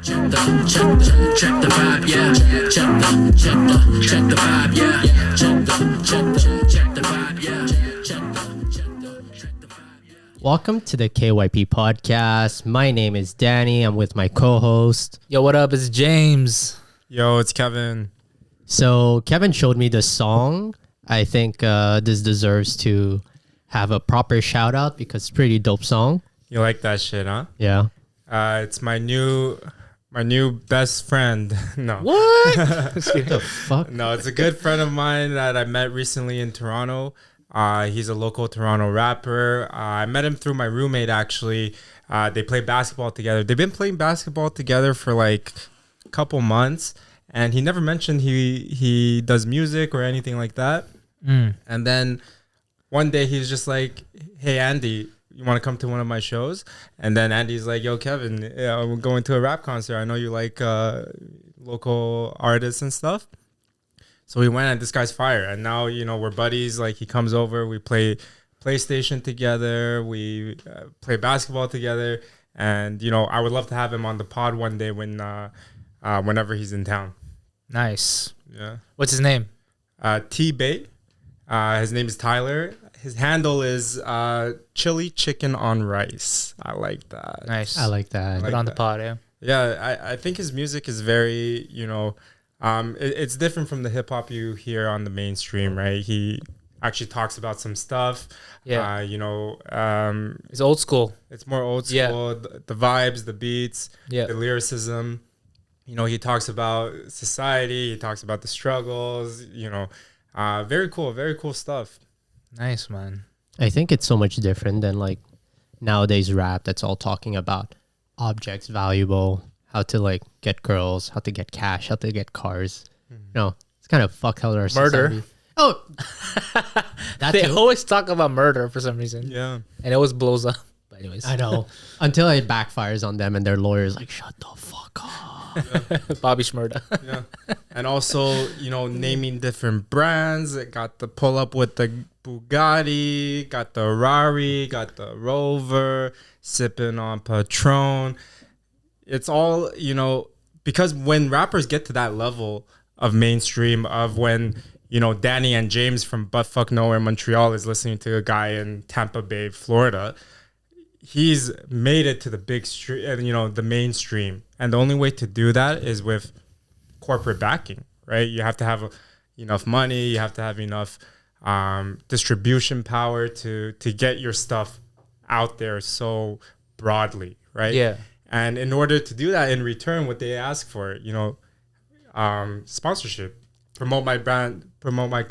Check the vibe, yeah. Check the vibe, yeah. Check the vibe, yeah. Check the vibe, yeah. Welcome to the KYP podcast. My name is Dany. I'm with my co-host. Yo, what up? It's James. Yo, it's Kevin. So Kevin showed me the song. I think this deserves to have a proper shout out because it's a pretty dope song. You like that shit, huh? Yeah. It's my new best friend. No. What? What the fuck? No, it's a good friend of mine that I met recently in Toronto. He's a local Toronto rapper. I met him through my roommate, actually. They play basketball together. They've been playing basketball together for like a couple months. And he never mentioned he does music or anything like that. And then one day he's just like, hey, Andy, you want to come to one of my shows? And then Andy's like, yo, Kevin, I'm going to a rap concert. I know you like local artists and stuff. So we went, and this guy's fire. And now, you know, we're buddies. Like, he comes over, we play PlayStation together, we play basketball together. And, you know, I would love to have him on the pod one day whenever he's in town. Nice. Yeah. What's his name? T-Bait. His name is Tyler. His handle is chili chicken on rice. I like that. Nice. I like that. Put on the pod, yeah. Yeah, I think his music is very, you know, it's different from the hip hop you hear on the mainstream, right? He actually talks about some stuff. Yeah. You know, It's old school. it's more old school. Yeah. The vibes, the beats, Yeah. the lyricism. You know, he talks about society. He talks about the struggles. You know, very cool stuff. Nice, man. I think it's so much different than like nowadays rap that's all talking about objects valuable, how to like get girls, how to get cash, how to get cars. No, it's kind of fucked how our Murder. society. Oh, that They too. always talk about murder for some reason. Yeah. And it always blows up. But anyways. I know. Until it backfires on them and their lawyers like, shut the fuck up. Bobby Shmurda. Yeah. And also, you know, naming different brands. It got the pull up with the Bugatti, got the Rari, got the Rover, sipping on Patron. It's all, you know, because when rappers get to that level of mainstream, of when, you know, Dany and James from Buttfuck Nowhere, Montreal is listening to a guy in Tampa Bay, Florida, he's made it to the big street and, you know, the mainstream. And the only way to do that is with corporate backing, right? You have to have enough money. You have to have enough distribution power to get your stuff out there so broadly, right? Yeah. And in order to do that, in return, what they ask for, you know, sponsorship, promote my brand, promote my,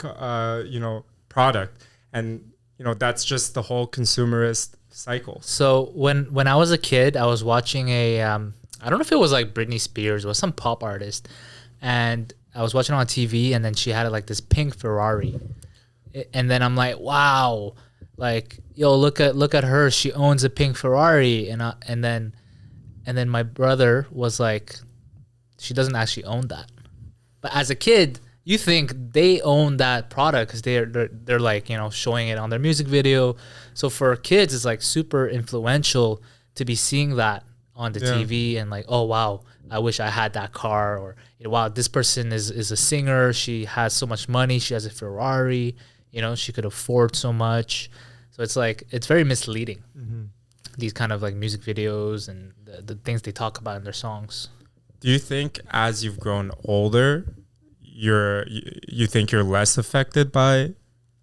you know, product. And, you know, that's just the whole consumerist cycle. So when I was a kid, I was watching a I don't know if it was like Britney Spears or some pop artist, and I was watching it on TV, and then she had like this pink Ferrari, and then I'm like, wow, like, yo, look at her, she owns a pink Ferrari, and then my brother was like, she doesn't actually own that, but as a kid, you think they own that product because they're like, you know, showing it on their music video. So for kids, it's like super influential to be seeing that on the TV and like, oh wow, I wish I had that car, or, you know, wow, this person is a singer, she has so much money, she has a Ferrari, you know, she could afford so much. So it's like, it's very misleading. These kind of like music videos and the things they talk about in their songs. Do you think as you've grown older, you think you're less affected by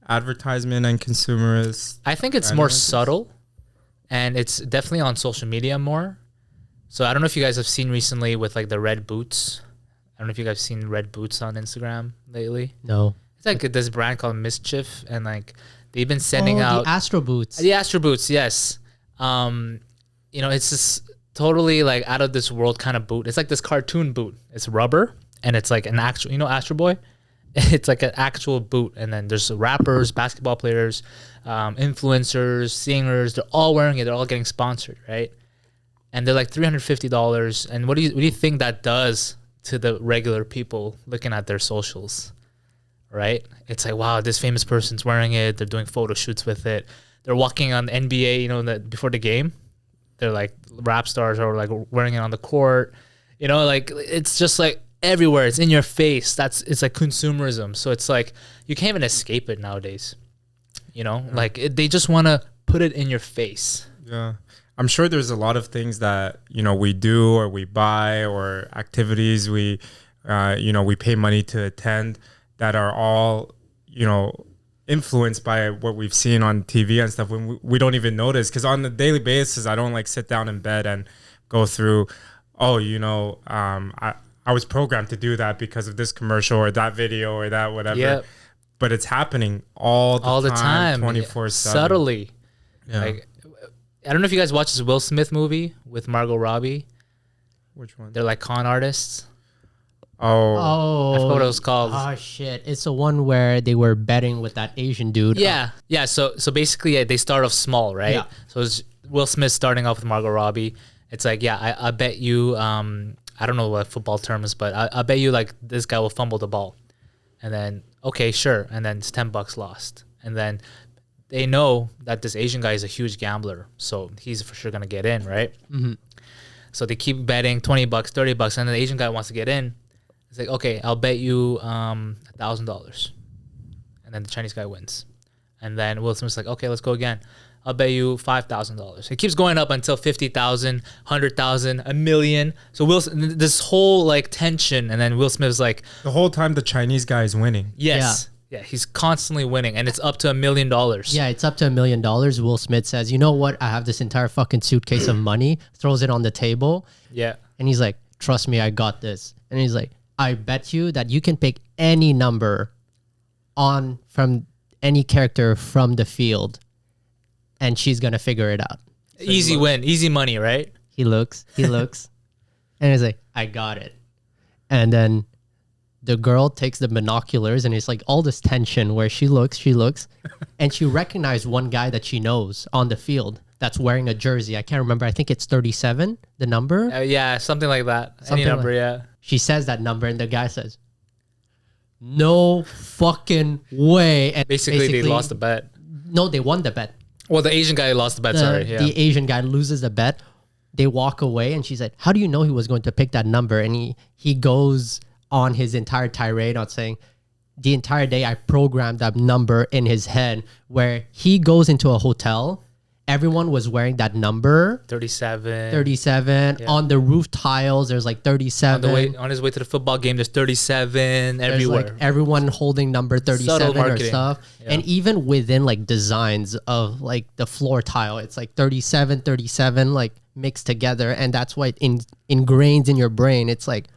advertisement and consumerist? I think it's more subtle, and it's definitely on social media more. So I don't know if you guys have seen recently with like the red boots. I don't know if you guys have seen red boots on Instagram lately. No. It's like this brand called Mischief, and like they've been sending out the Astro Boots. the Astro Boots. Yes, you know, it's this totally like out of this world kind of boot. It's like this cartoon boot. It's rubber, and it's like an actual, you know, Astro Boy. It's like an actual boot, and then there's rappers, basketball players, influencers, singers. They're all wearing it. They're all getting sponsored, right? And they're like $350. And what do you think that does to the regular people looking at their socials, right? It's like, wow, this famous person's wearing it. They're doing photo shoots with it. They're walking on the NBA, you know, before the game. They're like rap stars or like wearing it on the court. You know, like it's just like everywhere. It's in your face. It's like consumerism. So it's like you can't even escape it nowadays. You know, like they just want to put it in your face. Yeah. I'm sure there's a lot of things that, we do or we buy or activities we pay money to attend that are all, influenced by what we've seen on TV and stuff when we don't even notice. Because on a daily basis, I don't like sit down in bed and go through, I was programmed to do that because of this commercial or that video or that whatever. Yep. But it's happening all the time 24/7. Subtly. Yeah. Like, I don't know if you guys watched this Will Smith movie with Margot Robbie. Which one? They're like con artists. Oh. I forgot what it was called. Oh shit! It's the one where they were betting with that Asian dude. Yeah. So basically, they start off small, right? Yeah. So it's Will Smith starting off with Margot Robbie. It's like, I bet you, I don't know what football terms, but I bet you like this guy will fumble the ball, and then okay, sure, and then it's $10 lost, and then they know that this Asian guy is a huge gambler, so he's for sure gonna get in, right? Mm-hmm. So they keep betting $20, $30, and then the Asian guy wants to get in. It's like, okay, I'll bet you $1,000, and then the Chinese guy wins, and then Will Smith's like, okay, let's go again. I'll bet you $5,000. It keeps going up until 50,000, 100,000, a million. So this whole like tension, and then Will Smith's like, The whole time the Chinese guy is winning. yes, yeah, he's constantly winning, and it's up to $1 million. Yeah, it's up to $1 million. Will Smith says, "You know what? I have this entire fucking suitcase of money." Throws it on the table, Yeah. and he's like, "Trust me, I got this." And he's like, "I bet you that you can pick any number from any character from the field, and she's gonna figure it out." Easy win, easy money, right? He looks, and he's like, "I got it." And then the girl takes the binoculars, and it's like all this tension where she looks, and she recognized one guy that she knows on the field that's wearing a jersey. I can't remember. I think it's 37, the number. Yeah, something like that. Something Any number, like- yeah. She says that number, and the guy says, "No fucking way." And Basically, they lost the bet. No, they won the bet. Well, the Asian guy lost the bet, sorry. Yeah. The Asian guy loses the bet. They walk away, and she said, "How do you know he was going to pick that number?" And he goes on his entire tirade on saying, "The entire day I programmed that number in his head," where he goes into a hotel. Everyone was wearing that number, 37. 37. Yeah. On the roof tiles, there's like 37. On his way to the football game, there's 37 There's everywhere. like everyone holding number 37 or marketing. stuff. Yeah. And even within like designs of like the floor tile, it's like 37 like mixed together. And that's why it ingrains in your brain. It's like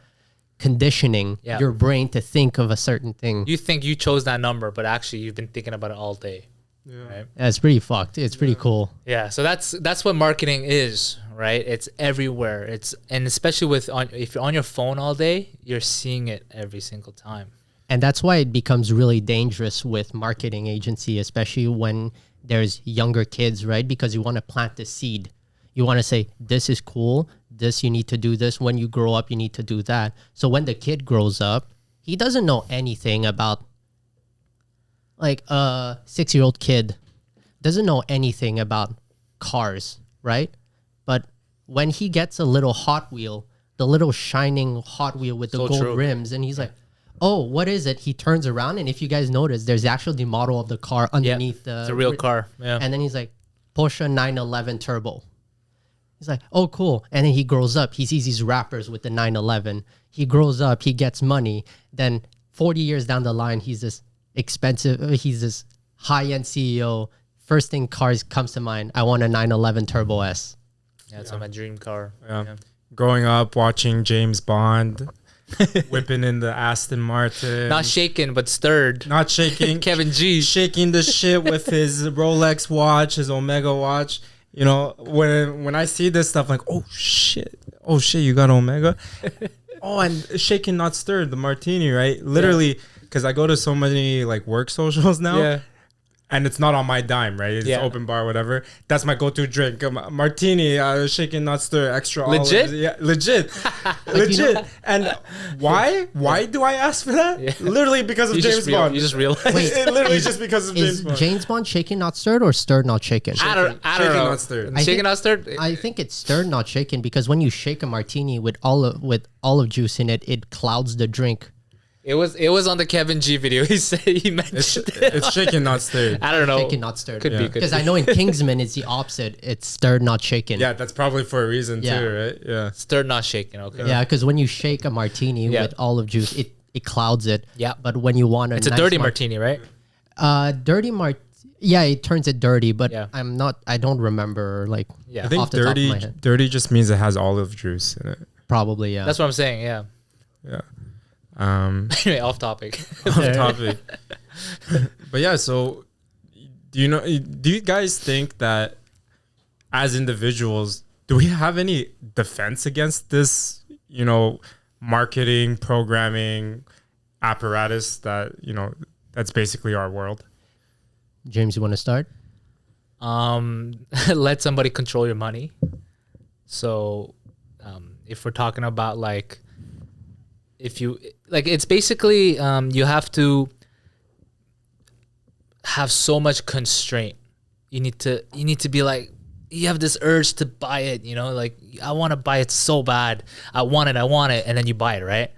conditioning Yeah. your brain to think of a certain thing. You think you chose that number, but actually you've been thinking about it all day. Right? Yeah, it's pretty fucked. It's pretty cool. Yeah, so that's what marketing is, right? It's everywhere. And especially if you're on your phone all day, you're seeing it every single time. And that's why it becomes really dangerous with marketing agency, especially when there's younger kids, right? Because you want to plant the seed. You want to say, this is cool. This, you need to do this. When you grow up, you need to do that. So when the kid grows up, he doesn't know anything about, like a 6-year-old kid doesn't know anything about cars, right? But when he gets a little Hot Wheel, the little shining Hot Wheel with the So gold true. rims, and he's like, "Oh, what is it?" He turns around, and if you guys notice, there's actually the model of the car underneath the... It's a real car. Yeah. And then he's like, Porsche 911 Turbo. He's like, "Oh, cool." And then he grows up. He sees these rappers with the 911. He grows up. He gets money. Then 40 years down the line, he's this high-end CEO. First thing cars comes to mind, I want a 911 Turbo S. Yeah, it's my dream car. Yeah. Growing up watching James Bond, whipping in the Aston Martin. Not shaken, but stirred. Not shaking. Kevin G. Shaking the shit with his Rolex watch, his Omega watch. You know, when I see this stuff, like, oh shit, you got Omega. Oh, and shaking, not stirred, the martini, right? Literally, because I go to so many like work socials now. Yeah. and it's not on my dime, right? It's open bar, whatever. That's my go-to drink. Martini, shaken, not stir, extra Legit? olives. Yeah, legit. Legit. And why? Why do I ask for that? Yeah. Literally because of James Bond. You just realized. Literally just because of James Is Bond. James Bond shaken not stirred or stirred not shaken? I don't Shaken, know. not stirred. Shaken, not stirred. I think it's stirred not shaken because when you shake a martini with olive juice in it, it clouds the drink. It was on the Kevin G video. He said he mentioned it. It's shaken, not stirred. I don't know. Shaken not stirred. Could be. Because I know in Kingsman it's the opposite. It's stirred not shaken. Yeah, that's probably for a reason Yeah. too, right? Yeah. Stirred, not shaken. Okay. Yeah, because when you shake a martini with olive juice, it clouds it. Yeah. But when you want It's a nice dirty martini, right? Yeah, it turns it dirty, but Yeah. I don't remember like Yeah. I think off the top of my head. dirty just means it has olive juice in it. Probably, yeah. That's what I'm saying. Yeah. Yeah. Anyway, off topic. Off topic. But yeah, so do you guys think that as individuals, do we have any defense against this, marketing, programming apparatus that, that's basically our world? James, you want to start? Let somebody control your money. So, if we're talking about it's basically you have to have so much constraint. You need to be like, you have this urge to buy it, I want to buy it so bad. I want it, and then you buy it, right?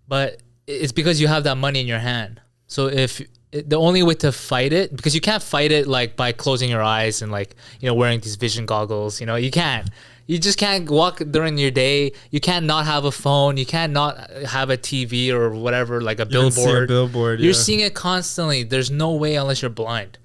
But it's because you have that money in your hand. So the only way to fight it, because you can't fight it by closing your eyes and wearing these vision goggles, you can't. You just can't walk during your day. You can't not have a phone. You can't not have a TV or whatever, like a billboard. See a billboard. You're seeing it constantly. There's no way unless you're blind.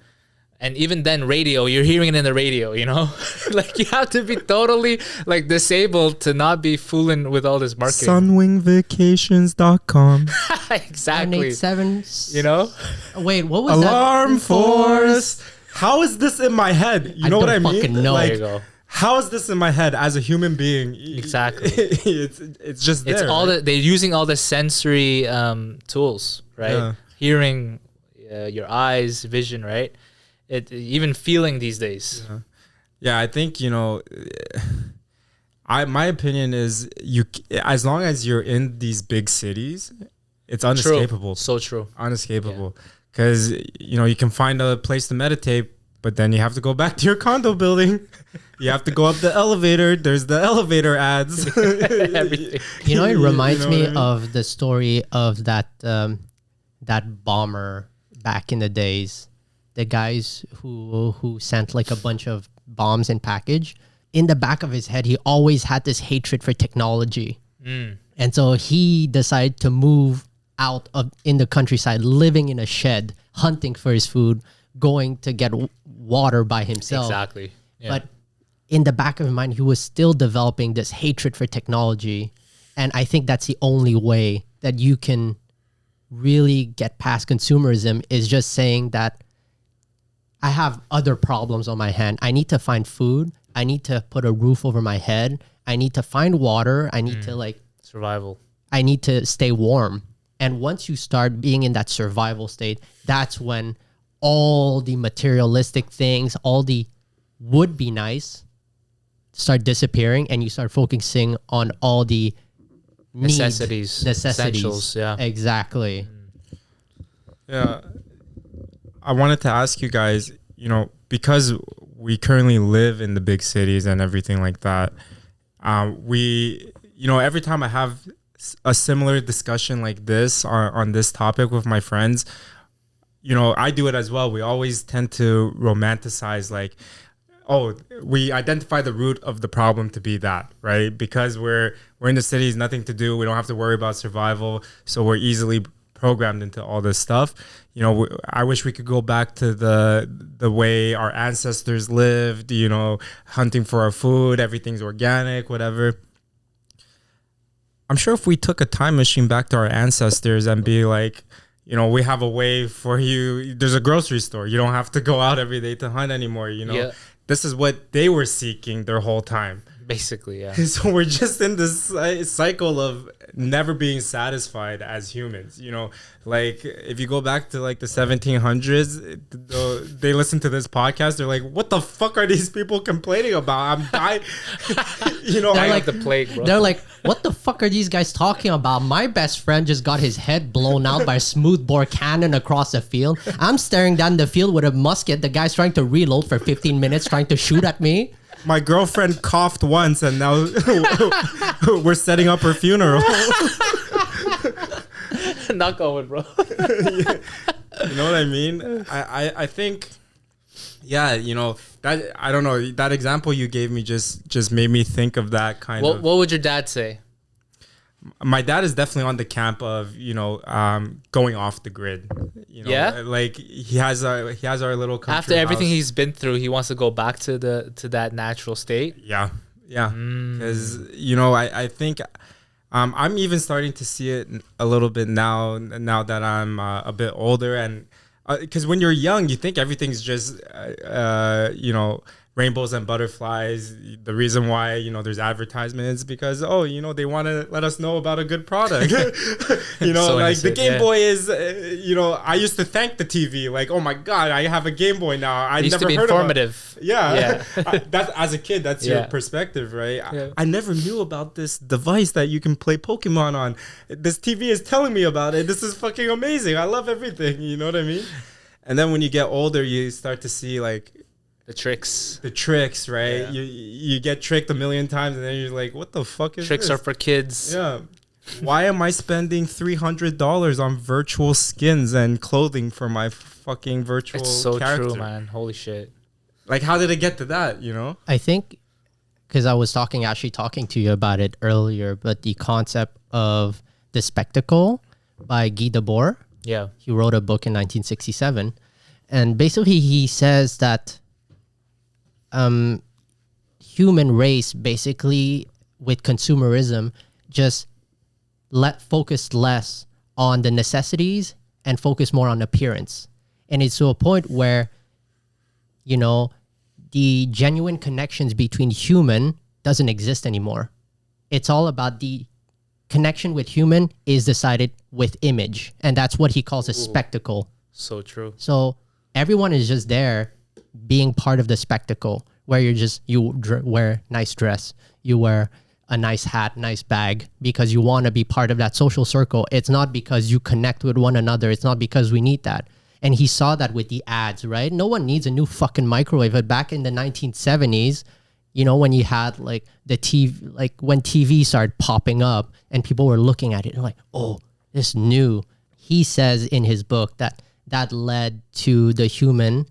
And even then, radio, you're hearing it in the radio, you have to be totally disabled to not be fooling with all this marketing. Sunwingvacations.com. Exactly. 987. Wait, what was Alarm that? force. How is this in my head? You know what I don't mean? fucking know. There you go. How is this in my head as a human being? Exactly. it's just there. It's all they're using all the sensory tools, right? Yeah. Hearing, your eyes, vision, right? Even feeling these days. Yeah, I think my opinion is as long as you're in these big cities, it's unescapable. So true. Unescapable, because you can find a place to meditate, but then you have to go back to your condo building. You have to go up the elevator. There's the elevator ads. Everything. It reminds me what I mean? of the story of that bomber back in the days. The guys who sent a bunch of bombs in package. In the back of his head, he always had this hatred for technology. And so he decided to move out in the countryside, living in a shed, hunting for his food, going to get water by himself. Exactly. Yeah. But in the back of his mind, he was still developing this hatred for technology. And I think that's the only way that you can really get past consumerism, is just saying that I have other problems on my hand. I need to find food. I need to put a roof over my head. I need to find water. I need to survival. I need to stay warm. And once you start being in that survival state, that's when all the materialistic things, all the would be nice, start disappearing, and you start focusing on all the Necessities. Essentials, yeah. Exactly. Yeah. I wanted to ask you guys, because we currently live in the big cities and everything like that, every time I have a similar discussion like this on this topic with my friends, I do it as well. We always tend to romanticize we identify the root of the problem to be that, right? Because we're in the cities, nothing to do. We don't have to worry about survival. So we're easily programmed into all this stuff. I wish we could go back to the way our ancestors lived, hunting for our food, everything's organic, whatever. I'm sure if we took a time machine back to our ancestors and be like, we have a way for you. There's a grocery store. You don't have to go out every day to hunt anymore. Yeah. This is what they were seeking their whole time. Basically, yeah. So we're just in this cycle of never being satisfied as humans. You know, like if you go back to like the 1700s, they listen to this podcast. They're like, "What the fuck are these people complaining about? I'm dying." You know, They're I like like the plague, bro. They're like, what the fuck are these guys talking about? My best friend just got his head blown out by a smoothbore cannon across the field. I'm staring down the field with a musket. The guy's trying to reload for 15 minutes, trying to shoot at me. my girlfriend coughed once, and now we're setting up her funeral. Not going, bro. You know what I mean? I think, yeah, you know, that, I don't know, that example you gave me just made me think of that kind of. What would your dad say? My dad is definitely on the camp of, you know, going off the grid. You know, Yeah? like he has our little country After everything house. he's been through, he wants to go back to that natural state. Yeah, because you know, I think I'm even starting to see it a little bit now that I'm a bit older, and because when you're young, you think everything's just you know, rainbows and butterflies. The reason why, you know, there's advertisements is because, oh, you know, they want to let us know about a good product. You know, So like the innocent, Game yeah. Boy is, you know, I used to thank the TV, like, oh my God, I have a Game Boy now. I It used never to be heard about. informative. Yeah, Yeah. that's, as a kid, that's your Yeah. perspective, right? Yeah. I never knew about this device that you can play Pokemon on. This TV is telling me about it. This is fucking amazing. I love everything. You know what I mean? And then when you get older, you start to see like The tricks. the tricks, right? Yeah. You get tricked a million times, and then you're like, what the fuck is Tricks this? are for kids. Yeah. Why am I spending $300 on virtual skins and clothing for my fucking virtual It's so character? true, man. Holy shit. Like, how did it get to that, you know? I think because I was actually talking to you about it earlier, but the concept of The Spectacle by Guy Debord. Yeah. He wrote a book in 1967, and basically he says that human race basically with consumerism just focused less on the necessities and focus more on appearance, and it's to a point where, you know, the genuine connections between human doesn't exist anymore. It's all about the connection with human is decided with image, and that's what he calls a spectacle. So true. So everyone is just there being part of the spectacle, where you wear nice dress, you wear a nice hat, nice bag, because you want to be part of that social circle. It's not because you connect with one another. It's not because we need that. And he saw that with the ads, right? No one needs a new fucking microwave. But back in the 1970s, you know, when you had like the TV, like when TV started popping up and people were looking at it and like, oh, this new. He says in his book that led to the human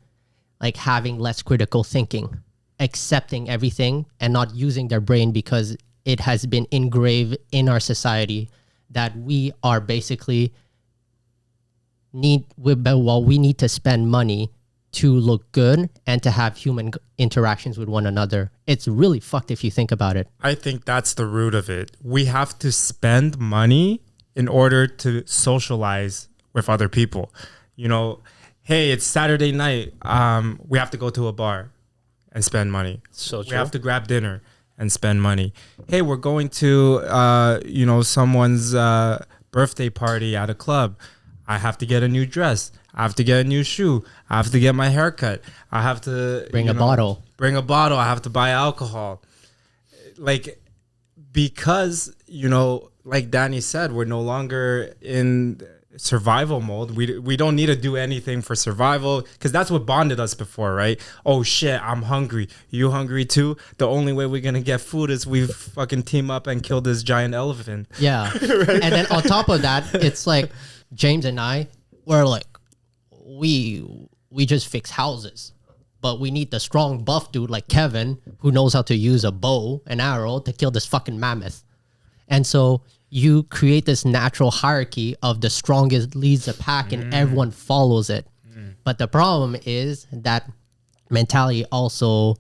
like having less critical thinking, accepting everything and not using their brain, because it has been engraved in our society that we are basically we need to spend money to look good and to have human interactions with one another. It's really fucked if you think about it. I think that's the root of it. We have to spend money in order to socialize with other people. You know, hey, it's Saturday night. We have to go to a bar and spend money. So We true. have to grab dinner and spend money. Hey, we're going to, you know, someone's birthday party at a club. I have to get a new dress. I have to get a new shoe. I have to get my hair cut. I have to Bring a bottle. Bring a bottle. I have to buy alcohol. Like, because, you know, like Danny said, we're no longer in survival mode. We don't need to do anything for survival, because that's what bonded us before, right? Oh shit, I'm hungry. You hungry too? The only way we're gonna get food is we fucking team up and kill this giant elephant. Yeah. And then on top of that, it's like James and I were like, we just fix houses, but we need the strong buff dude like Kevin who knows how to use a bow and arrow to kill this fucking mammoth. And so you create this natural hierarchy of the strongest leads the pack and everyone follows it. But the problem is that mentality also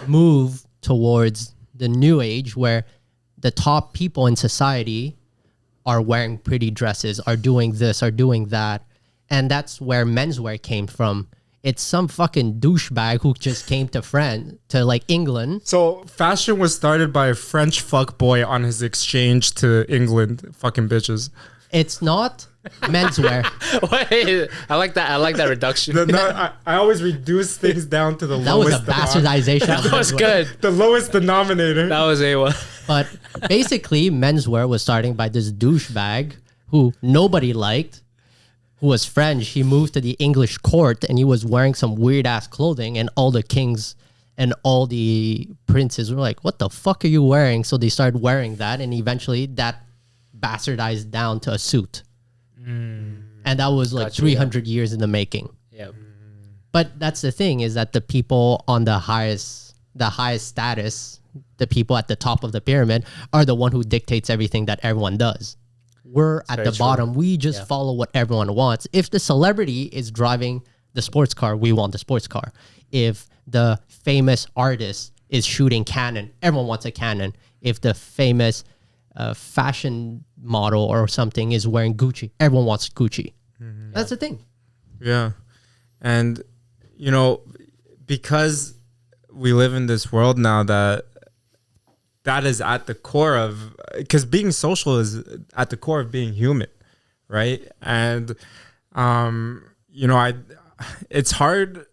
move towards the new age where the top people in society are wearing pretty dresses, are doing this, are doing that. And that's where menswear came from. It's some fucking douchebag who just came to like England. So fashion was started by a French fuckboy on his exchange to England. Fucking bitches. It's not menswear. Wait, I like that. I like that reduction. I always reduce things down to the That was a lowest. bastardization. of That was menswear. good. The lowest denominator. That was A1. But basically, menswear was starting by this douchebag who nobody liked, who was French. He moved to the English court and he was wearing some weird ass clothing, and all the kings and all the princes were like, "What the fuck are you wearing?" So they started wearing that, and eventually that bastardized down to a suit. And that was like Gotcha, 300 years in the making. Yeah. But that's the thing, is that the people on the highest status, the people at the top of the pyramid, are the one who dictates everything that everyone does. We're at very the true. bottom. We just follow what everyone wants. If the celebrity is driving the sports car, we want the sports car. If the famous artist is shooting Canon, everyone wants a Canon. If the famous fashion model or something is wearing Gucci, everyone wants Gucci. That's the thing. Yeah. And, you know, because we live in this world now that is at the core of, because being social is at the core of being human, right? And, you know, it's hard,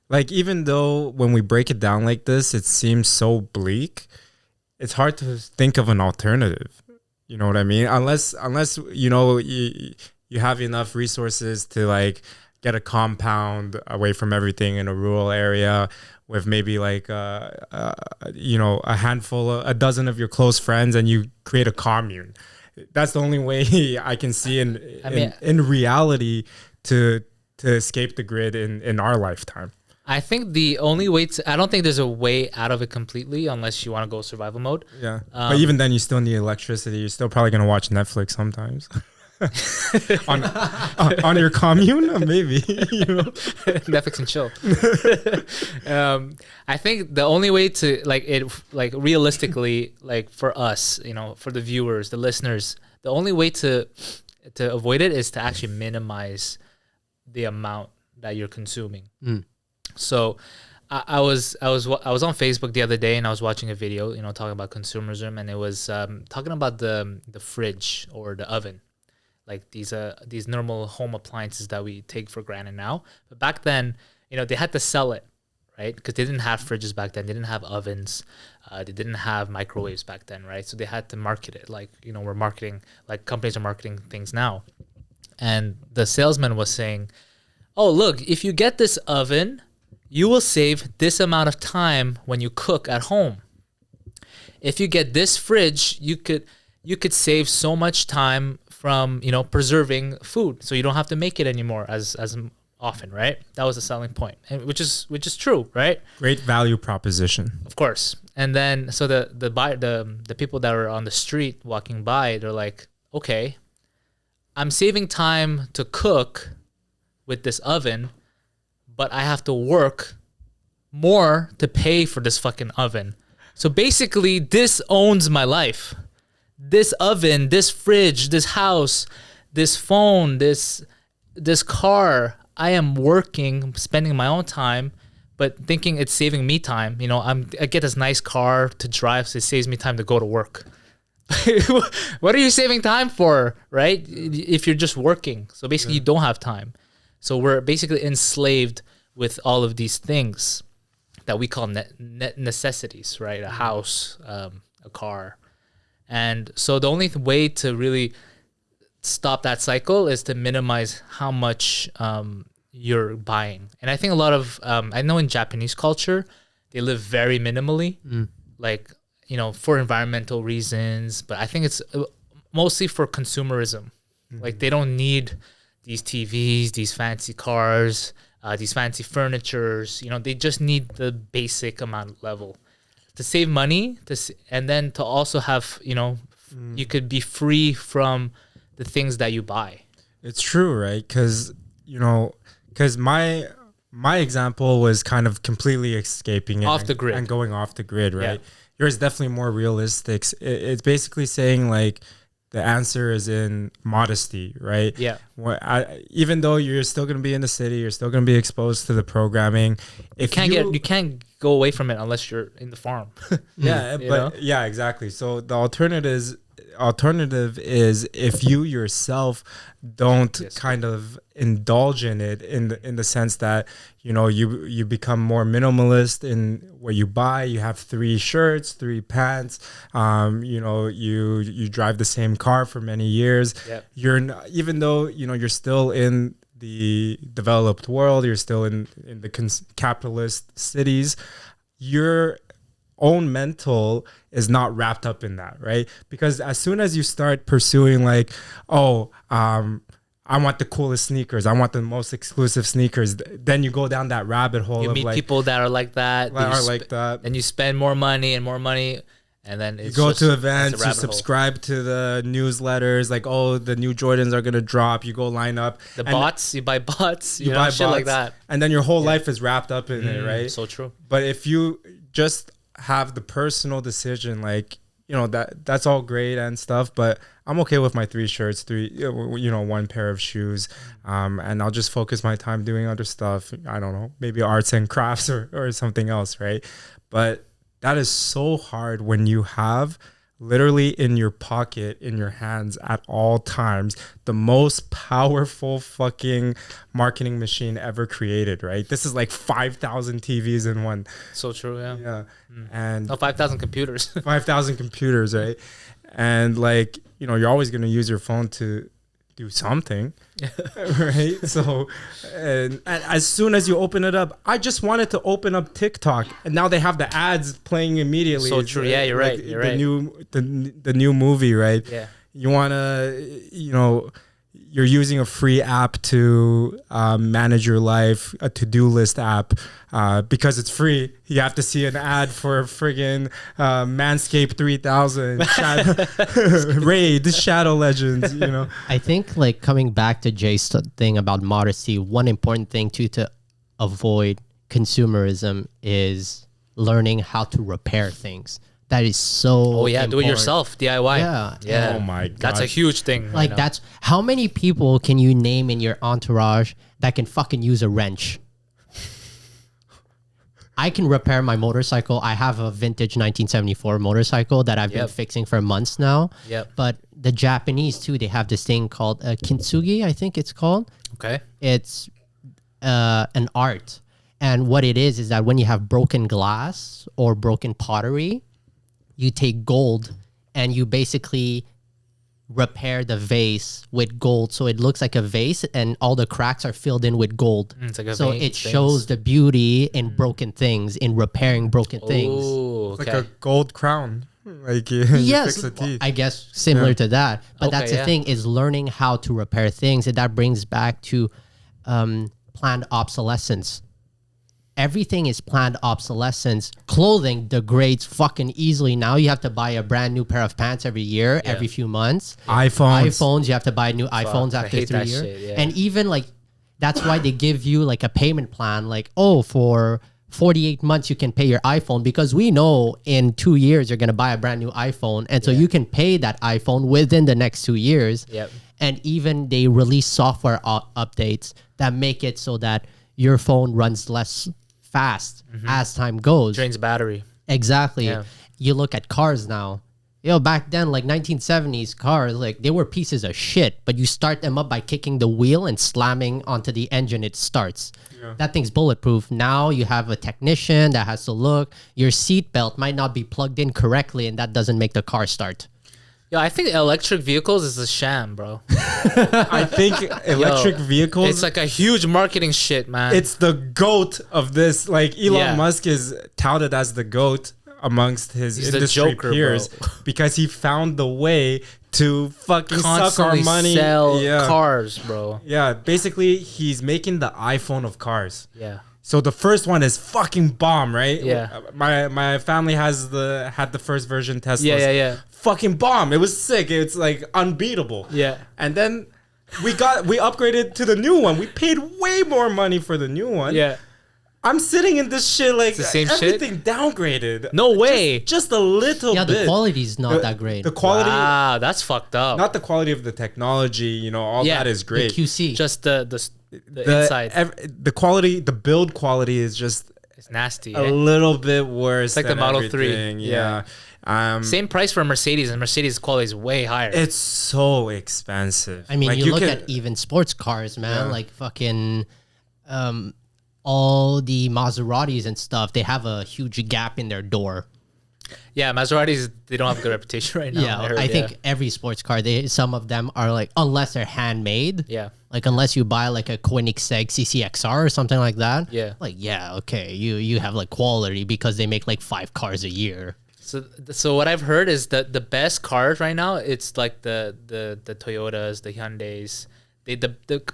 like, even though when we break it down like this, it seems so bleak, it's hard to think of an alternative. You know what I mean? Unless you know, you have enough resources to like get a compound away from everything in a rural area with maybe like you know, a dozen of your close friends, and you create a commune. That's the only way I can see in reality to escape the grid in our lifetime. I think the only way I don't think there's a way out of it completely unless you want to go survival mode. Yeah. But even then, you still need electricity. You're still probably going to watch Netflix sometimes. on your commune, maybe. You know? Netflix and chill. I think the only way to like realistically, like for us, you know, for the viewers, the listeners, the only way to avoid it is to actually minimize the amount that you're consuming. So I was on Facebook the other day, and I was watching a video, you know, talking about consumerism, and it was talking about the fridge or the oven, like these normal home appliances that we take for granted now. But back then, you know, they had to sell it, right? Because they didn't have fridges back then. They didn't have ovens. They didn't have microwaves back then, right? So they had to market it, like, you know, we're marketing, like companies are marketing things now. And the salesman was saying, "Oh, look, if you get this oven, you will save this amount of time when you cook at home. If you get this fridge, you could save so much time from, you know, preserving food, so you don't have to make it anymore as often," right? That was the selling point, and which is true, right? Great value proposition. Of course. And then so the people that are on the street walking by, they're like, "Okay, I'm saving time to cook with this oven, but I have to work more to pay for this fucking oven. So basically, this owns my life. This oven, this fridge, this house, this phone, this car, I am working, spending my own time, but thinking it's saving me time. You know, I get this nice car to drive, so it saves me time to go to work." What are you saving time for, right? If you're just working. So basically, you don't have time. So we're basically enslaved with all of these things that we call necessities, right? A house, a car. And so the only way to really stop that cycle is to minimize how much you're buying. And I think a lot of, I know in Japanese culture, they live very minimally, like, you know, for environmental reasons. But I think it's mostly for consumerism. Like, they don't need these TVs, these fancy cars, these fancy furnitures. You know, they just need the basic amount level to save money, and then to also have, you know, you could be free from the things that you buy. It's true, right? Because, you know, my example was kind of completely escaping it Off the grid. and going off the grid, right? Yeah. Yours is definitely more realistic. It's basically saying, like, the answer is in modesty, right? Yeah. Even though you're still going to be in the city, you're still going to be exposed to the programming. If You can't go away from it unless you're in the farm. yeah, You but know? yeah, exactly. So the alternative is if you yourself don't kind of indulge in it in the sense that you become more minimalist in what you buy. You have 3 shirts, 3 pants. You drive the same car for many years. Yep. Even though you're still in the developed world, you're still in the capitalist cities. Your own mental is not wrapped up in that, right? Because as soon as you start pursuing like, I want the coolest sneakers, I want the most exclusive sneakers, then you go down that rabbit hole You of meet like people that are like that. that. And you spend more money, and then You go to events, it's a you rabbit hole. subscribe to the newsletters, like, oh, the new Jordans are gonna drop. You go line up. The and bots, you buy bots, you buy know, shit like bots, that. and then your whole life is wrapped up in it, right? So true. But if you just have the personal decision, like, that's all great and stuff, but I'm okay with my 3 shirts, 1 pair of shoes, and I'll just focus my time doing other stuff. I don't know, maybe arts and crafts or something else, right? But that is so hard when you have literally in your pocket, in your hands at all times, the most powerful fucking marketing machine ever created, right? This is like 5,000 TVs in one. So true, yeah. Yeah. And 5,000 computers. 5,000 computers, right? And like, you're always going to use your phone to do something, right? So, and as soon as you open it up, I just wanted to open up TikTok, and now they have the ads playing immediately. So true. Yeah, you're right. You're right. The new movie, right? Yeah. You want to, you're using a free app to manage your life, a to-do list app, because it's free. You have to see an ad for friggin' Manscaped 3000, Raid, Shadow Legends, I think like coming back to Jay's thing about modesty, one important thing too to avoid consumerism is learning how to repair things. That is so Oh yeah, do it important. yourself, DIY. Yeah. Yeah. Oh my God. That's a huge thing. Like that's how many people can you name in your entourage that can fucking use a wrench? I can repair my motorcycle. I have a vintage 1974 motorcycle that I've been fixing for months now. Yep. But the Japanese too, they have this thing called kintsugi, I think it's called. Okay. It's an art. And what it is that when you have broken glass or broken pottery, you take gold and you basically repair the vase with gold so it looks like a vase and all the cracks are filled in with gold. It's like a So vein it things. shows the beauty in broken things, in repairing broken things. Ooh, It's okay. like a gold crown. Like you Yes, fix the teeth. I guess similar to that. But Okay, that's the yeah. thing is learning how to repair things. And that brings back to planned obsolescence. Everything is planned obsolescence. Clothing degrades fucking easily. Now you have to buy a brand new pair of pants every year, every few months. iPhones, you have to buy new iPhones I after hate 3 that years. shit, yeah. And even like, that's why they give you like a payment plan. Like, oh, for 48 months, you can pay your iPhone because we know in 2 years, you're going to buy a brand new iPhone. And so you can pay that iPhone within the next 2 years. Yep. And even they release software updates that make it so that your phone runs less fast as time goes. Drains battery. Exactly. Yeah. You look at cars now. Back then, like 1970s cars, like they were pieces of shit, but you start them up by kicking the wheel and slamming onto the engine, it starts. That thing's bulletproof. Now you have a technician that has to look. Your seatbelt might not be plugged in correctly, and that doesn't make the car start. Yo, I think electric vehicles is a sham, bro. I think electric vehicles. It's like a huge marketing shit, man. It's the GOAT of this. Like Elon Yeah. Musk is touted as the GOAT amongst his He's the industry Joker, peers bro. because he found the way to fucking suck our constantly money. sell yeah. cars, bro. Yeah, basically he's making the iPhone of cars. Yeah. So the first one is fucking bomb, right? Yeah. My family had the first version Tesla. Yeah. Fucking bomb. It was sick. It's like unbeatable. Yeah. And then we upgraded to the new one. We paid way more money for the new one. Yeah. I'm sitting in this shit like the same shit? everything downgraded. No way. Just a little Yeah, bit. the quality's not that great. The quality, Wow, that's fucked up. not the quality of the technology. You know, all Yeah, that is the great. QC. just the inside. The quality, the build quality is just It's nasty. a Eh? little bit worse. like the than Model 3. everything. Yeah. Yeah. Same price for Mercedes, and Mercedes quality is way higher. It's so expensive. I mean, Like, you look can- at even sports cars, man. Yeah. Like fucking, all the Maseratis and stuff. They have a huge gap in their door. Yeah, Maseratis, they don't have a good reputation right now. Yeah, I heard, I think every sports car, some of them are like, unless they're handmade. Yeah. Like unless you buy like a Koenigsegg CCXR or something like that. Yeah. Like okay, you have like quality because they make like 5 cars a year. So what I've heard is that the best cars right now, it's like the Toyotas, the Hyundais.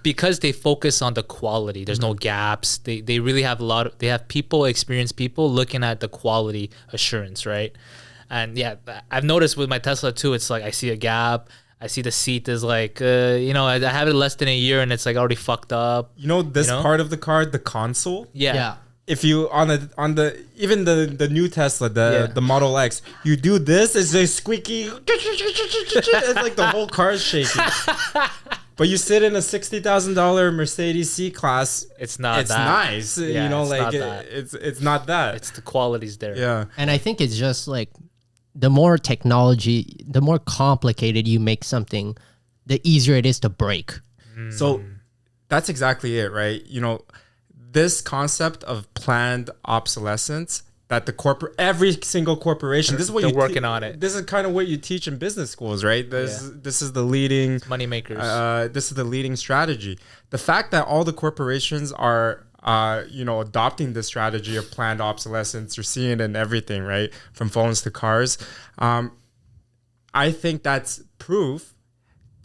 Because they focus on the quality. There's no gaps. They really have they have experienced people looking at the quality assurance, right? And yeah, I've noticed with my Tesla too, it's like I see a gap. I see the seat is like, I have it less than a year and it's like already fucked up. You know this You know? part of the car, the console. Yeah. If you on the even the new Tesla, the Model X, you do this, it's a squeaky. It's like the whole car is shaking. But you sit in a $60,000 Mercedes C-Class. It's not It's that. nice, Yeah, you know, it's like not that. it's not that. It's the quality's there. Yeah. And I think it's just like the more technology, the more complicated you make something, the easier it is to break. So that's exactly it, right? You know, this concept of planned obsolescence that every single corporation, this is what They're you working on it. This is kind of what you teach in business schools, right? This is the leading Money makers. this is the leading strategy. The fact that all the corporations are adopting this strategy of planned obsolescence, you're seeing it in everything, right? From phones to cars. I think that's proof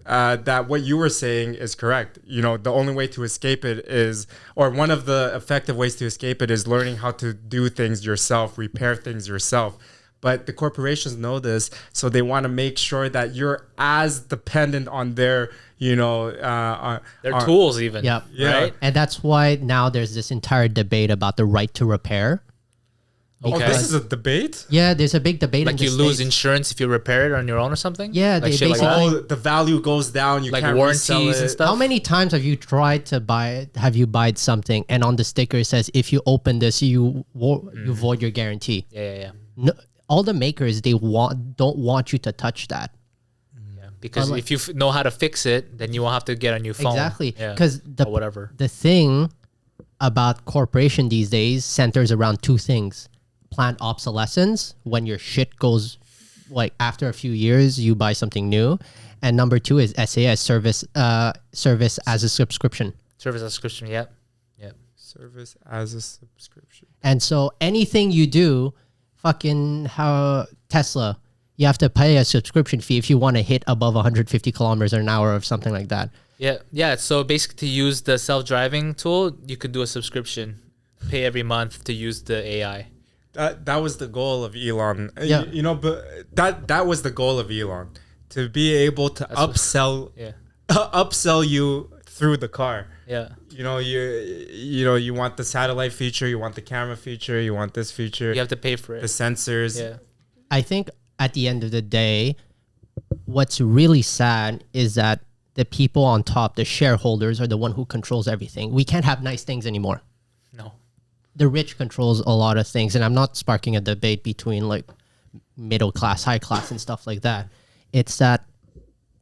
that what you were saying is correct. You know, the only way to escape it is, or one of the effective ways to escape it is learning how to do things yourself, repair things yourself. But the corporations know this, so they want to make sure that you're as dependent on their, Their tools even. Yep. Yeah. Right? And that's why now there's this entire debate about the right to repair. Oh, Okay. this is a debate? Yeah, there's a big debate. Like in you the lose States. insurance if you repair it on your own or something? Yeah, like they shit like basically- that? Oh, the value goes down. You Like can't warranties resell and it. stuff? How many times have you tried to have you buy something and on the sticker it says if you open this you void your guarantee? Yeah. No, all the makers don't want you to touch that. Because Like- if you know how to fix it, then you won't have to get a new phone. Exactly, Yeah. because Or whatever. the thing about corporation these days centers around 2 things: planned obsolescence, when your shit goes, like after a few years you buy something new, and number 2 is SAS, service as a subscription. Service subscription, yep. Service as a subscription. And so anything you do, fucking how Tesla, you have to pay a subscription fee if you want to hit above 150 kilometers an hour or something like that. Yeah. So basically to use the self-driving tool, you could do a subscription, pay every month to use the AI. That was the goal of Elon. Yeah. But that was the goal of Elon, to be able to upsell Yeah. upsell you through the car. Yeah. You want the satellite feature, you want the camera feature, you want this feature, You have to pay for the it. sensors. Yeah. I think at the end of the day, what's really sad is that the people on top, the shareholders, are the one who controls everything. We can't have nice things anymore. No. The rich controls a lot of things, and I'm not sparking a debate between like middle class, high class, and stuff like that. It's that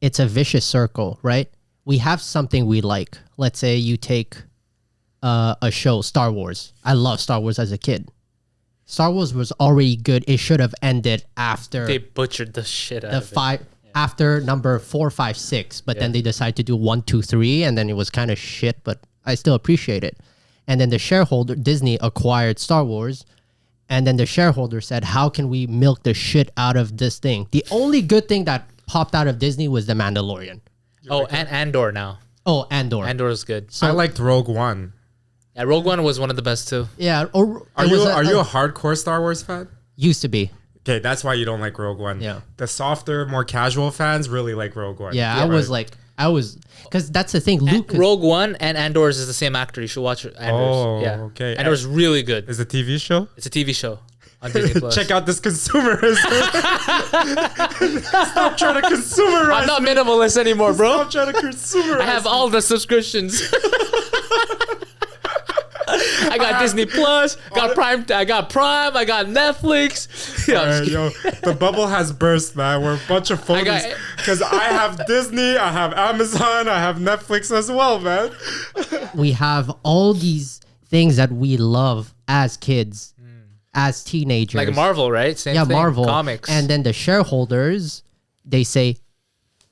it's a vicious circle, right? We have something we like. Let's say you take a show, Star Wars. I love Star Wars as a kid. Star Wars was already good. It should have ended after They butchered the shit out the of it. 5 after number 4, 5, 6, but then they decided to do 1, 2, 3, and then it was kind of shit, but I still appreciate it. And then the shareholder, Disney, acquired Star Wars, and then the shareholder said, how can we milk the shit out of this thing? The only good thing that popped out of Disney was The Mandalorian. Oh, and Andor now. Oh, Andor. Andor is good. I liked Rogue One. Yeah, Rogue One was one of the best too. Yeah. Or Are you a hardcore Star Wars fan? used to be. Okay, that's why you don't like Rogue One. Yeah. The softer, more casual fans really like Rogue One. Yeah, I was because that's the thing. Luke, Rogue One and Andor's is the same actor. You should watch Andor's. Oh, yeah. okay. Andor's really good. Is it a TV show? It's a TV show on Disney Plus. Check out this consumerism. Stop trying to consumerize. I'm not minimalist anymore, bro. Stop trying to consumerize. I have all the subscriptions. I got Disney Plus, got Prime. I got Prime. I got Netflix. Yeah, I'm just Yo, the bubble has burst, man. We're a bunch of phonies. Because I have Disney, I have Amazon, I have Netflix as well, man. we have all these things that we love as kids, as teenagers. like Marvel, right? Same thing. Marvel Comics. and then the shareholders, they say,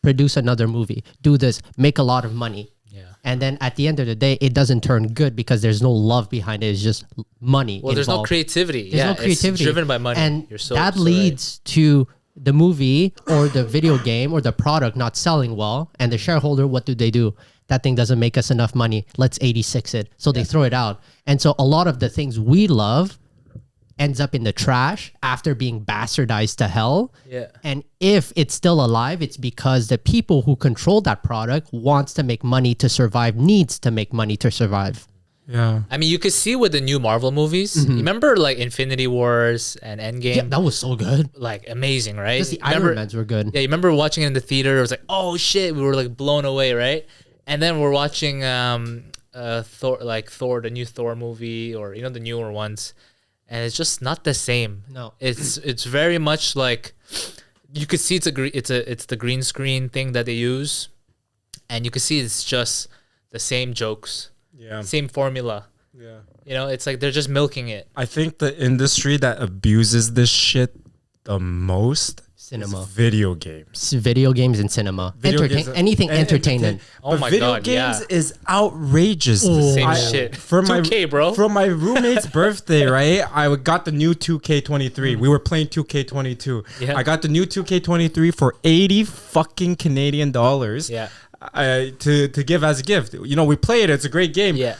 produce another movie, do this, make a lot of money. yeah. And then at the end of the day, it doesn't turn good because there's no love behind it. It's just money. Well, there's no involved. creativity. There's no creativity. It's driven by money. And You're so, that so leads to the movie or the video game or the product not selling well. And the shareholder, what do? That thing doesn't make us enough money. Let's 86 it. So they throw it out. And so a lot of the things we love ends up in the trash after being bastardized to hell. Yeah. And if it's still alive, it's because the people who control that product wants to make money to survive, needs to make money to survive. Yeah. I mean, you could see with the new Marvel movies. You remember like Infinity Wars and Endgame? Yeah, that was so good. Like amazing, right? Just the Remember- Iron Mans were good. Yeah, you remember watching it in the theater? It was like, oh shit, we were like blown away, right? And then we're watching Thor, the new Thor movie, or the newer ones, and it's just not the same. No. It's very much like you could see it's the green screen thing that they use, and you could see it's just the same jokes, Yeah. same formula. Yeah. It's like they're just milking it. I think the industry that abuses this shit the most Cinema. is video games. Video games and cinema. Video games- Anything and entertainment. Oh But my video God, games yeah. is outrageous. Same shit. For my 2K, bro. For my roommate's birthday, right? I got the new 2K23. We were playing 2K22. Yeah. I got the new 2K23 for 80 fucking Canadian dollars. Yeah. To give as a gift. We play it. It's a great game. Yeah.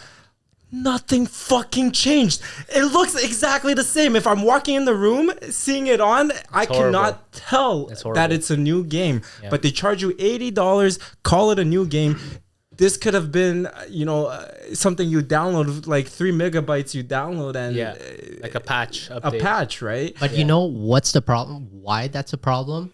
Nothing fucking changed. It looks exactly the same. If I'm walking in the room, seeing it on, I horrible. cannot tell It's that horrible. it's a new game. Yeah. But they charge you $80, call it a new game. This could have been, something you download, like 3 megabytes you download and Yeah. Like a patch a update. patch, right? But you know what's the problem? Why that's a problem?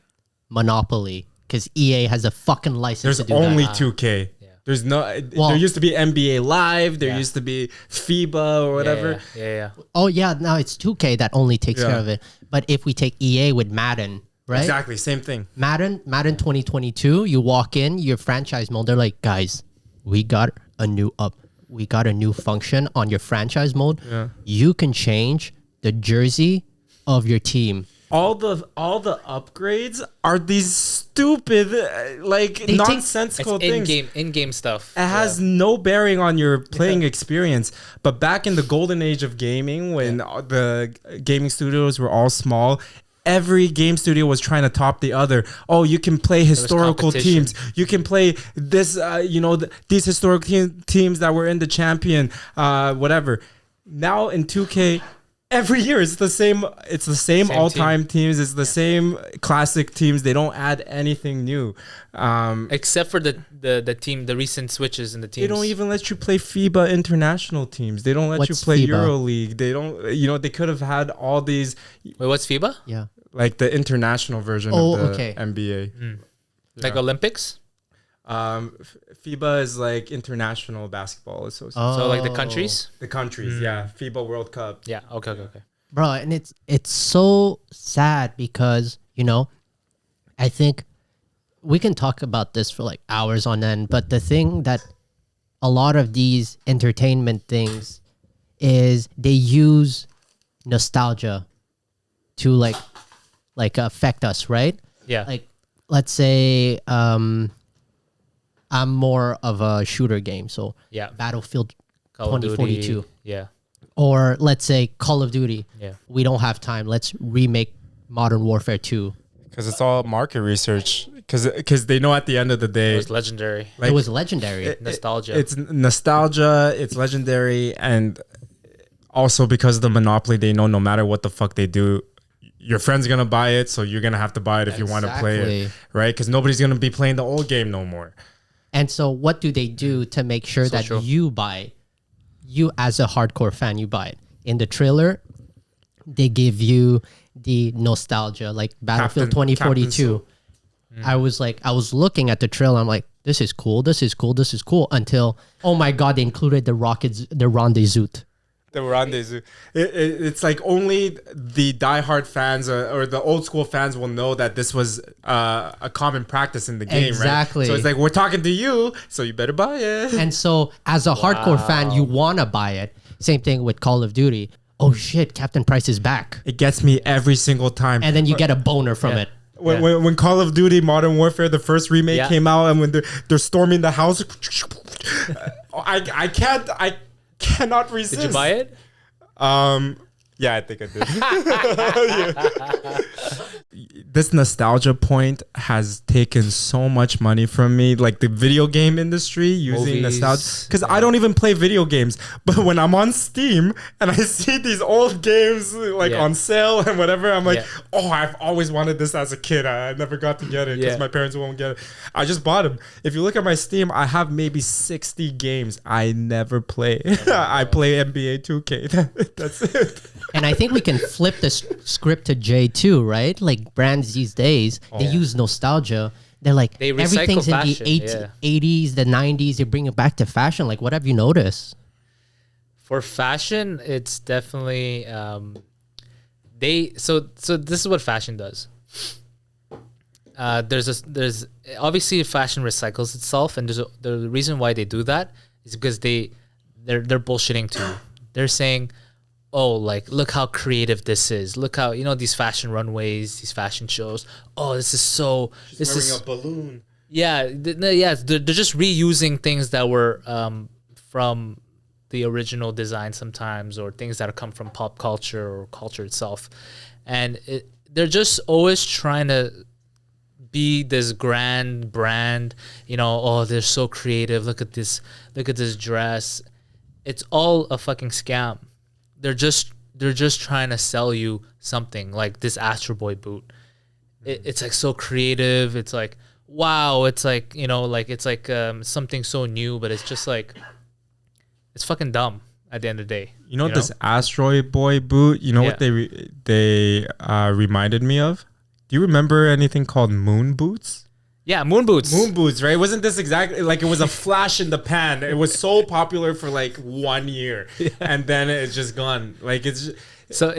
Monopoly. Because EA has a fucking license There's to do only that. 2K. Yeah. There's no. Well- there used to be NBA Live. There Yeah. used to be FIBA or whatever. Yeah. Oh, yeah. Now it's 2K that only takes Yeah. care of it. But if we take EA with Madden, right? Exactly, same thing. Madden 2022, you walk in, your franchise mode, they're like, guys, we got a new function on your franchise mode. Yeah. You can change the jersey of your team. All the upgrades are these stupid, take- nonsensical It's things. in-game stuff. It has no bearing on your playing experience. But back in the golden age of gaming, when the gaming studios were all small, every game studio was trying to top the other. Oh, you can play historical competition. teams. You can play this, these historical teams that were in the champion, whatever. Now in 2K, every year it's the same. It's the same all-time teams. It's the same classic teams. They don't add anything new. Except for the team, the recent switches in the teams. They don't even let you play FIBA international teams. They don't let you What's play FIBA? EuroLeague. They don't. They could have had all these, Wait, what's FIBA? Yeah. like the international version Oh, of the okay. NBA. Like Olympics? FIBA is like International Basketball Association. So like the countries? The countries, yeah. FIBA World Cup. Yeah. Okay. Bro, and it's so sad because, I think we can talk about this for like hours on end, but the thing that a lot of these entertainment things is they use nostalgia to like affect us, right? Yeah. Like, let's say I'm more of a shooter game, so Yeah. Battlefield Call of 2042. Duty. Yeah. Or let's say Call of Duty. Yeah. We don't have time. Let's remake Modern Warfare 2. Because it's all market research. Because they know at the end of the It day, was legendary. It was legendary. Nostalgia. It's nostalgia. It's legendary, and also because of the monopoly, they know no matter what the fuck they do, your friend's gonna buy it, so you're gonna have to buy it if you want to play it, Exactly. right? Because nobody's gonna be playing the old game no more. And so what do they do to make sure that true. you buy it? You as a hardcore fan, you buy it. In the trailer, they give you the nostalgia, like Battlefield Captain 2042. I was looking at the trailer, I'm like, this is cool, this is cool, this is cool, until, oh my God, they included the rendezvous. The rendezvous. It's like only the diehard fans or the old school fans will know that this was a common practice in the game, Exactly. right? So it's like, we're talking to you, so you better buy it. And so as a hardcore fan, you want to buy it. Same thing with Call of Duty. Oh shit, Captain Price is back. It gets me every single time. And then you get a boner from it. When Call of Duty Modern Warfare, the first remake came out, and when they're storming the house, I cannot resist. Did you buy it? Yeah, I think I did. This nostalgia point has taken so much money from me, like the video game industry using Movies, nostalgia. Because I don't even play video games, but when I'm on Steam and I see these old games like on sale and whatever, I'm like, oh, I've always wanted this as a kid. I never got to get it because my parents won't get it. I just bought them. If you look at my Steam, I have maybe 60 games I never play. I play NBA 2K. That's it. And I think we can flip the script to Jay too, right? Like brands these days, they use nostalgia. They're like, They recycle everything's fashion, in the 80s, the 90s. They bring it back to fashion. Like, what have you noticed? For fashion, it's definitely so this is what fashion does. There's obviously fashion recycles itself, and the reason why they do that is because they're bullshitting too. They're saying, oh, like, look how creative this is. Look how, these fashion runways, these fashion shows. Oh, this is so. This is a balloon. Yeah, they're just reusing things that were from the original design sometimes, or things that come from pop culture or culture itself, and they're just always trying to be this grand brand. Oh, they're so creative. Look at this dress. It's all a fucking scam. They're just trying to sell you something, like this Astro Boy boot. It's like so creative. It's like, wow. It's like, it's like something so new, but it's just like, it's fucking dumb at the end of the day. This Asteroid Boy boot, what they reminded me of? Do you remember anything called moon boots? Yeah, moon boots. Moon boots, right? Wasn't this exactly like, it was a flash in the pan? It was so popular for like 1 year, and then it's just gone. Like, it's just, so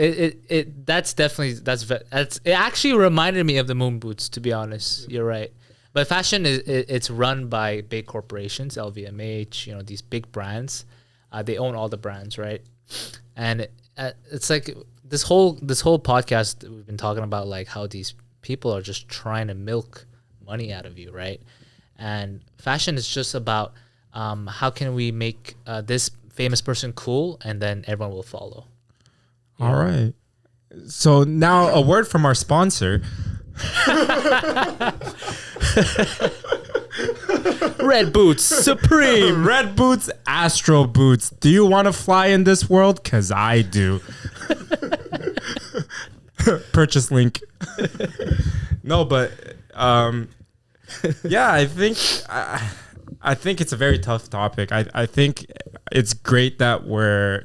that's it actually reminded me of the moon boots, to be honest. You're right. But fashion it's run by big corporations, LVMH, these big brands. They own all the brands, right? And it's like this whole podcast we've been talking about, like how these people are just trying to milk money out of you, right? And fashion is just about how can we make this famous person cool, and then everyone will follow. All right. So now a word from our sponsor. Red Boots Supreme. Red Boots, Astro Boots. Do you want to fly in this world? Because I do. Purchase link. No, but yeah, I think it's a very tough topic. I think it's great that we're,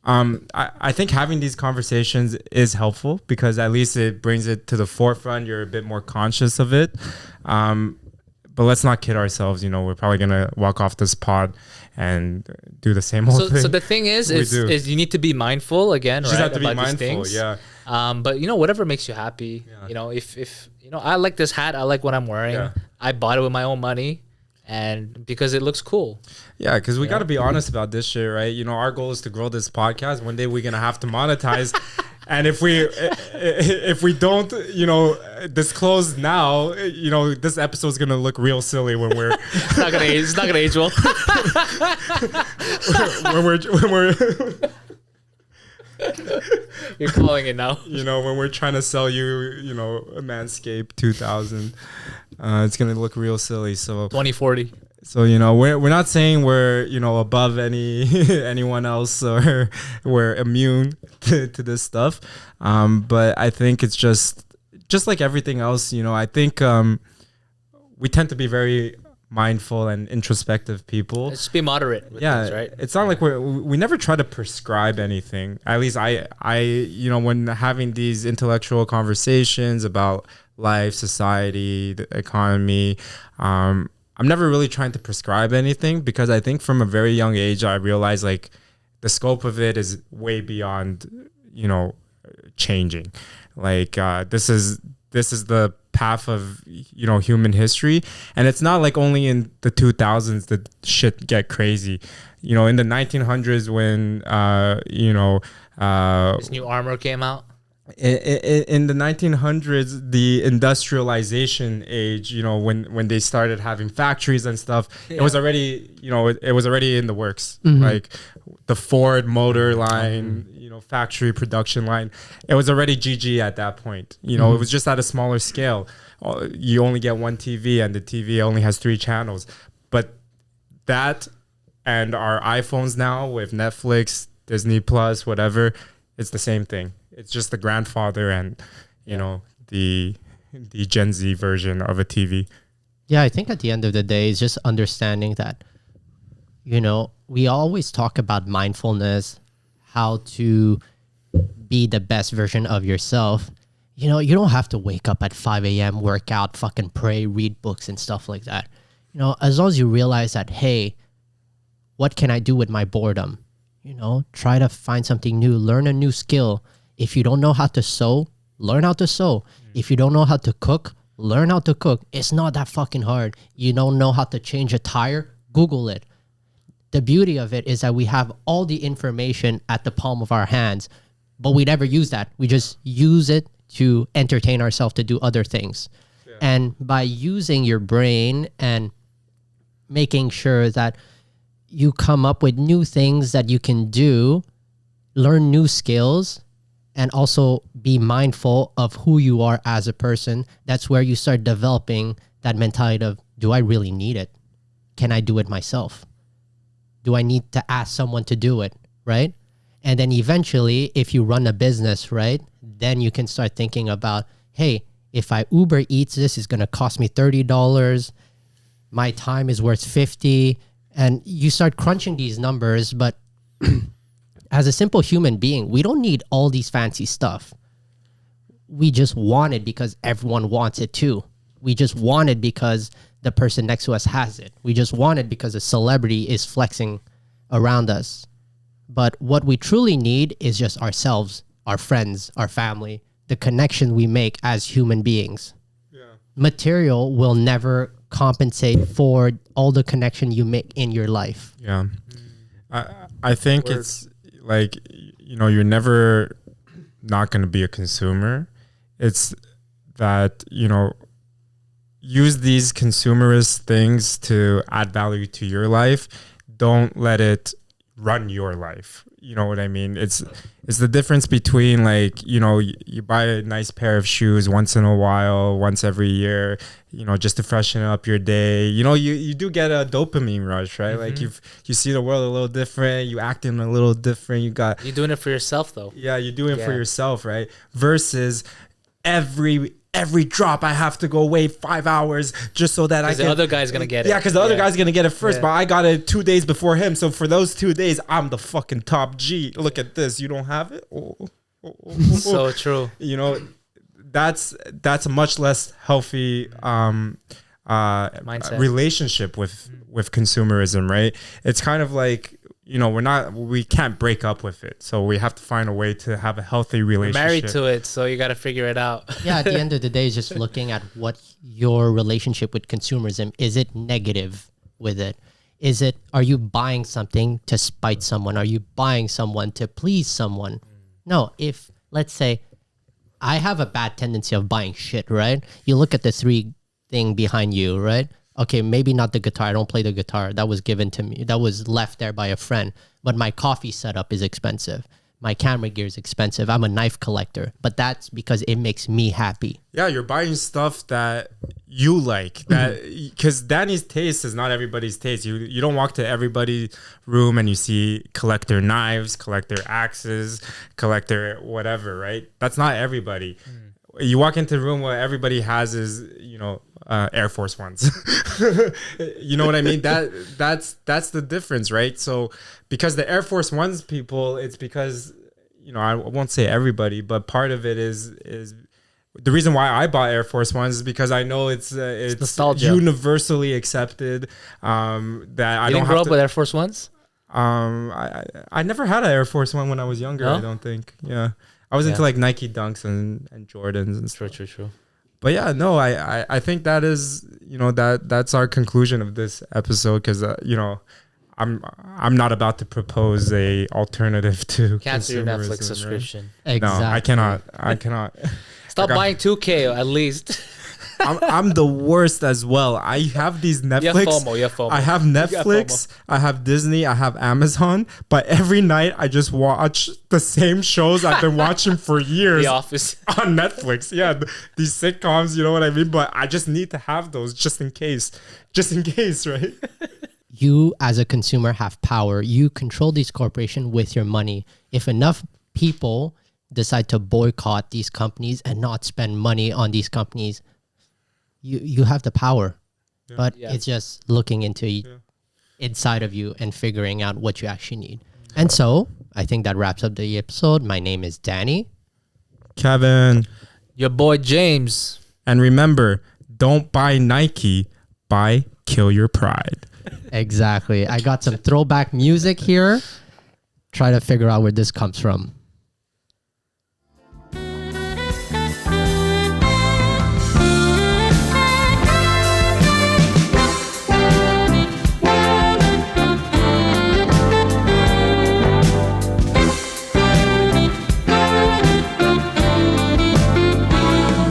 I think having these conversations is helpful, because at least it brings it to the forefront. You're a bit more conscious of it. But let's not kid ourselves. We're probably going to walk off this pod and do the same old thing. So the thing is you need to be mindful again, right? You just have to be about these mindful, things. yeah. But whatever makes you happy. Yeah. If I like this hat, I like what I'm wearing. Yeah. I bought it with my own money, and because it looks cool. Yeah, because we got to be honest about this shit, right? Our goal is to grow this podcast. One day we're gonna have to monetize, and if we don't, disclose now, this episode's gonna look real silly when we're. It's not gonna age well. when we're. You're calling it now. When we're trying to sell you, a Manscaped 2000, it's gonna look real silly. So 2040. So, we're not saying we're, above anyone else, or we're immune to this stuff. But I think it's just like everything else, I think we tend to be very mindful and introspective people. Just be moderate with things, right? It's not like we never try to prescribe anything. At least I when having these intellectual conversations about life, society, the economy, I'm never really trying to prescribe anything, because I think from a very young age I realized like the scope of it is way beyond changing. Like this is the path of human history, and it's not like only in the 2000s that shit get crazy. In the 1900s when This new armor came out. In the 1900s, the industrialization age, when they started having factories and stuff, it was already it was already in the works. Like the Ford motor line, factory production line, it was already GG at that point. It was just at a smaller scale. You only get one TV, and the TV only has 3 channels. But that and our iPhones now with Netflix, Disney Plus, whatever, it's the same thing. It's just the grandfather and the Gen Z version of a TV. Yeah, I think at the end of the day, it's just understanding that, we always talk about mindfulness, how to be the best version of yourself. You don't have to wake up at 5 a.m., work out, fucking pray, read books and stuff like that. As long as you realize that, hey, what can I do with my boredom? Try to find something new, learn a new skill. If you don't know how to sew, learn how to sew. If you don't know how to cook, learn how to cook. It's not that fucking hard. You don't know how to change a tire, Google it. The beauty of it is that we have all the information at the palm of our hands, but we never use that. We just use it to entertain ourselves, to do other things. Yeah. And by using your brain and making sure that you come up with new things that you can do, learn new skills, and also be mindful of who you are as a person, that's where you start developing that mentality of, do I really need it? Can I do it myself? Do I need to ask someone to do it, right? And then eventually, if you run a business, right, then you can start thinking about, hey, if I Uber Eats this, it's going to cost me $30. My time is worth $50. And you start crunching these numbers, but as a simple human being, we don't need all these fancy stuff. We just want it because everyone wants it too. We just want it because the person next to us has it. We just want it because a celebrity is flexing around us. But what we truly need is just ourselves, our friends, our family, the connection we make as human beings. Yeah. Material will never compensate for all the connection you make in your life. Yeah. I think it's like, you're never not going to be a consumer. It's that, use these consumerist things to add value to your life. Don't let it run your life. You know what I mean? It's the difference between like, you buy a nice pair of shoes once in a while, once every year, just to freshen up your day. You do get a dopamine rush, right? Mm-hmm. Like you see the world a little different, you acting a little different. You're doing it for yourself though. Yeah, you're doing it for yourself, right? Versus every drop I have to go wait 5 hours just so that I can. The other guy's gonna get it. Yeah, because the other guy's gonna get it first, but I got it 2 days before him. So for those 2 days, I'm the fucking top G. Look at this. You don't have it. So true. That's a much less healthy mindset, relationship with consumerism, right? It's kind of like, we can't break up with it. So we have to find a way to have a healthy relationship. We're married to it, so you got to figure it out. Yeah, at the end of the day, it's just looking at what your relationship with consumerism, is it negative with it? Are you buying something to spite someone? Are you buying someone to please someone? No, if, let's say, I have a bad tendency of buying shit, right? You look at the 3 thing behind you, right? Okay, maybe not the guitar. I don't play the guitar. That was given to me. That was left there by a friend. But my coffee setup is expensive. my camera gear is expensive. I'm a knife collector, but that's because it makes me happy. Yeah, you're buying stuff that you like. That because Danny's taste is not everybody's taste. You don't walk to everybody's room and you see collector knives, collector axes, collector whatever, right? That's not everybody. You walk into a room where everybody has is, Air Force Ones. You know what I mean? That's the difference, right? So because the Air Force Ones people, it's because, I won't say everybody, but part of it is the reason why I bought Air Force Ones is because I know it's nostalgia. universally accepted. That I You don't didn't grow have up to, with Air Force Ones? I never had an Air Force One when I was younger. No? I don't think. Yeah, I was into like Nike Dunks and Jordans and stuff. True. But yeah, no, I think that is, that's our conclusion of this episode because I'm not about to propose a alternative to Cancel your consumerism, Netflix right? subscription. Exactly. No, I cannot. Stop buying 2K at least. I'm the worst as well. I have these Netflix. You have FOMO. I have Netflix. I have Disney. I have Amazon. But every night I just watch the same shows I've been watching for years The Office. on Netflix. Yeah, these sitcoms. You know what I mean? But I just need to have those just in case. Just in case, right? You as a consumer have power. You control these corporations with your money. If enough people decide to boycott these companies and not spend money on these companies, you have the power. But it's just looking into inside of you and figuring out what you actually need. And so I think that wraps up the episode. My name is Danny. Kevin. Your boy James. And remember, don't buy Nike, buy Kill Your Pride. Exactly. I got some throwback music here. Try to figure out where this comes from.